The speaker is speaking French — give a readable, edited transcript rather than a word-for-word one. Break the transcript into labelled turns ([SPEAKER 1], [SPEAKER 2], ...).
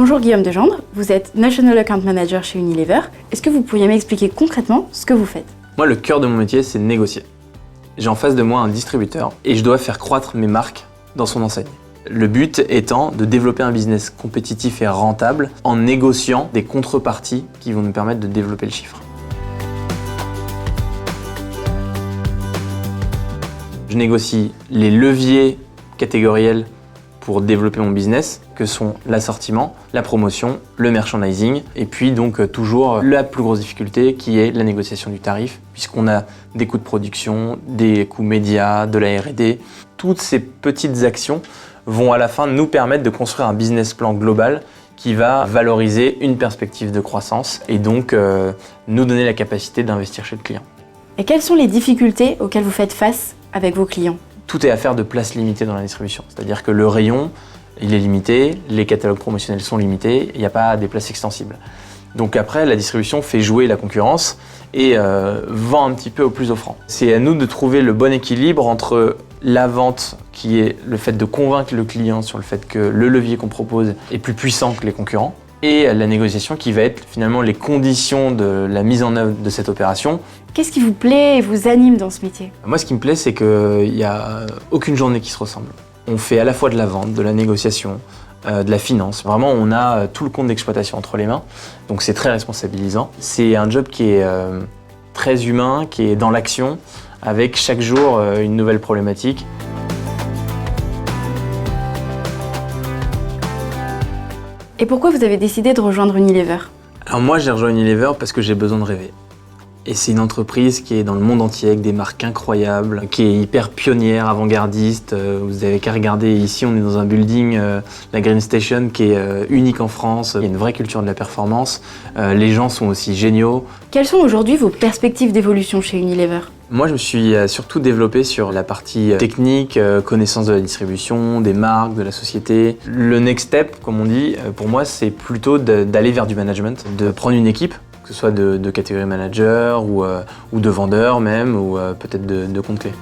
[SPEAKER 1] Bonjour Guillaume Degendre, vous êtes National Account Manager chez Unilever. Est-ce que vous pourriez m'expliquer concrètement ce que vous faites?
[SPEAKER 2] Moi, le cœur de mon métier, c'est de négocier. J'ai en face de moi un distributeur et je dois faire croître mes marques dans son enseigne. Le but étant de développer un business compétitif et rentable en négociant des contreparties qui vont nous permettre de développer le chiffre. Je négocie les leviers catégoriels pour développer mon business, que sont l'assortiment, la promotion, le merchandising, et puis donc toujours la plus grosse difficulté qui est la négociation du tarif, puisqu'on a des coûts de production, des coûts médias, de la R&D. Toutes ces petites actions vont à la fin nous permettre de construire un business plan global qui va valoriser une perspective de croissance et donc nous donner la capacité d'investir chez le client.
[SPEAKER 1] Et quelles sont les difficultés auxquelles vous faites face avec vos clients?
[SPEAKER 2] Tout est affaire de place limitée dans la distribution, c'est-à-dire que le rayon, il est limité, les catalogues promotionnels sont limités, il n'y a pas des places extensibles. Donc après, la distribution fait jouer la concurrence et vend un petit peu au plus offrant. C'est à nous de trouver le bon équilibre entre la vente, qui est le fait de convaincre le client sur le fait que le levier qu'on propose est plus puissant que les concurrents, et la négociation qui va être finalement les conditions de la mise en œuvre de cette opération.
[SPEAKER 1] Qu'est-ce qui vous plaît et vous anime dans ce métier?
[SPEAKER 2] Moi, ce qui me plaît, c'est qu'il n'y a aucune journée qui se ressemble. On fait à la fois de la vente, de la négociation, de la finance. Vraiment, on a tout le compte d'exploitation entre les mains, donc c'est très responsabilisant. C'est un job qui est très humain, qui est dans l'action, avec chaque jour une nouvelle problématique.
[SPEAKER 1] Et pourquoi vous avez décidé de rejoindre Unilever?
[SPEAKER 2] Alors moi, j'ai rejoint Unilever parce que j'ai besoin de rêver. Et c'est une entreprise qui est dans le monde entier avec des marques incroyables, qui est hyper pionnière, avant-gardiste. Vous avez qu'à regarder ici, on est dans un building, la Green Station, qui est unique en France. Il y a une vraie culture de la performance. Les gens sont aussi géniaux.
[SPEAKER 1] Quelles sont aujourd'hui vos perspectives d'évolution chez Unilever?
[SPEAKER 2] Moi, je me suis surtout développé sur la partie technique, connaissance de la distribution, des marques, de la société. Le next step, comme on dit, pour moi, c'est plutôt d'aller vers du management, de prendre une équipe, que ce soit de catégorie manager ou de vendeur même, ou peut-être de compte clé.